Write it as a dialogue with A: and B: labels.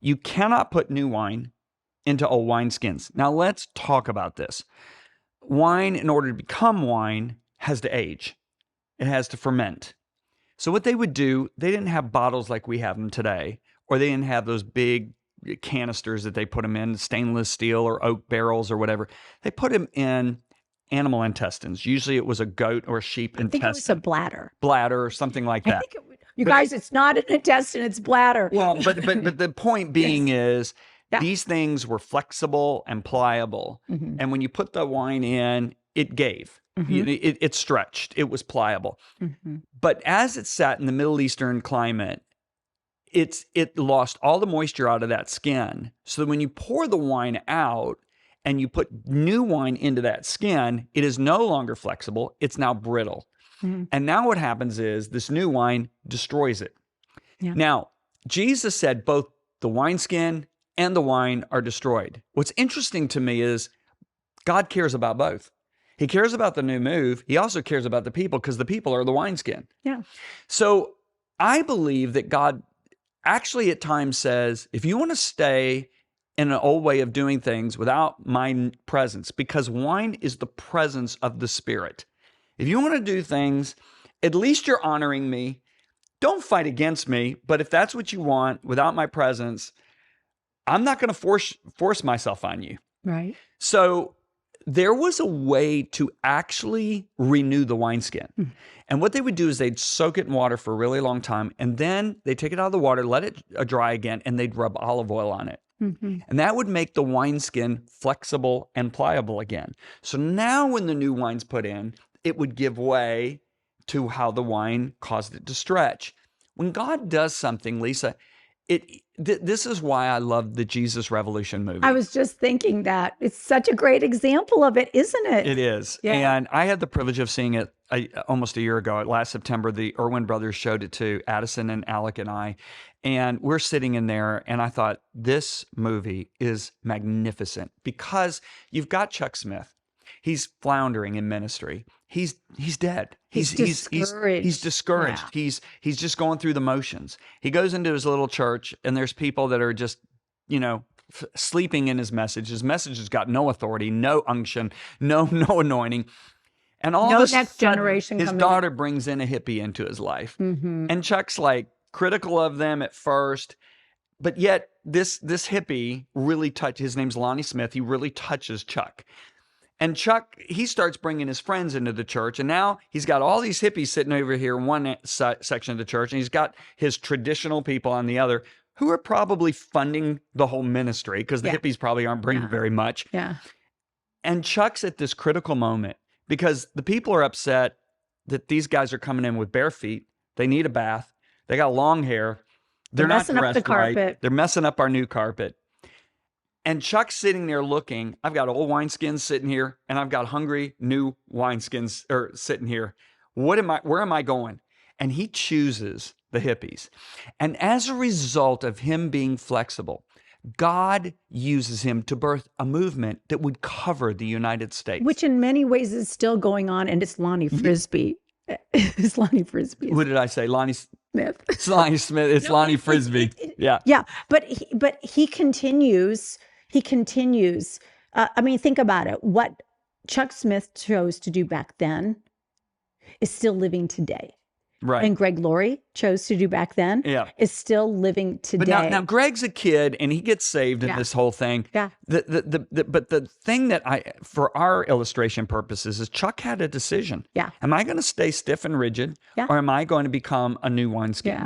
A: You cannot put new wine into old wineskins. Now let's talk about this. Wine, in order to become wine, has to age. It has to ferment. So what they would do, they didn't have bottles like we have them today, or they didn't have those big canisters that they put them in, stainless steel or oak barrels or whatever. They put them in animal intestines. Usually it was a goat or a sheep intestine.
B: I think it was a bladder.
A: Bladder or something like that.
B: Guys, it's not an intestine, it's bladder.
A: Well, but the point being is these things were flexible and pliable. And when you put the wine in, it gave. It stretched. It was pliable. But as it sat in the Middle Eastern climate, it lost all the moisture out of that skin. So when you pour the wine out and you put new wine into that skin, it is no longer flexible. It's now brittle. And now what happens is this new wine destroys it. Now, Jesus said both the wineskin and the wine are destroyed. What's interesting to me is God cares about both. He cares about the new move. He also cares about the people because the people are the wineskin. So I believe that God actually at times says, if you want to stay in an old way of doing things without my presence, because wine is the presence of the Spirit. If you want to do things, at least you're honoring me. Don't fight against me, but if that's what you want without my presence, I'm not going to force myself on you.
B: Right.
A: So there was a way to actually renew the wineskin. And what they would do is they'd soak it in water for a really long time, and then they take it out of the water, let it dry again, and they'd rub olive oil on it. And that would make the wineskin flexible and pliable again. So now when the new wine's put in, it would give way to how the wine caused it to stretch. When God does something, Lisa, this is why I love the Jesus Revolution movie.
B: I was just thinking that. It's such a great example of it, isn't it?
A: It is. And I had the privilege of seeing it almost a year ago. Last September, the Irwin brothers showed it to Addison and Alec and I. And we're sitting in there, and I thought, this movie is magnificent because you've got Chuck Smith. He's floundering in ministry. He's dead.
B: He's discouraged.
A: He's discouraged.
B: Yeah.
A: He's just going through the motions. He goes into his little church, and there's people that are just, sleeping in his message. His message has got no authority, no unction, no anointing. And all
B: no
A: of a
B: next
A: sudden,
B: generation
A: his daughter brings in a hippie into his life. And Chuck's like critical of them at first, but yet this hippie really touched, his name's Lonnie Smith, he really touches Chuck. And Chuck, he starts bringing his friends into the church, and now he's got all these hippies sitting over here in one section of the church, and he's got his traditional people on the other who are probably funding the whole ministry because the hippies probably aren't bringing very much. And Chuck's at this critical moment because the people are upset that these guys are coming in with bare feet. They need a bath. They got long hair. They're not
B: messing up the carpet.
A: Right. They're messing up our new carpet. And Chuck's sitting there looking. I've got old wineskins sitting here, and I've got hungry new wineskins sitting here. Where am I going? And he chooses the hippies. And as a result of him being flexible, God uses him to birth a movement that would cover the United States.
B: Which in many ways is still going on, and it's Lonnie Frisbee. It's Lonnie Frisbee.
A: What did I say? Lonnie
B: Smith.
A: It's Lonnie Smith. It's Lonnie Frisbee. Yeah.
B: But he continues. I mean, think about it. What Chuck Smith chose to do back then is still living today.
A: Right.
B: And Greg Laurie chose to do back then is still living today.
A: But now Greg's a kid and he gets saved in this whole thing. But the thing that for our illustration purposes is Chuck had a decision. Am I going to stay stiff and rigid or am I going to become a new wineskin?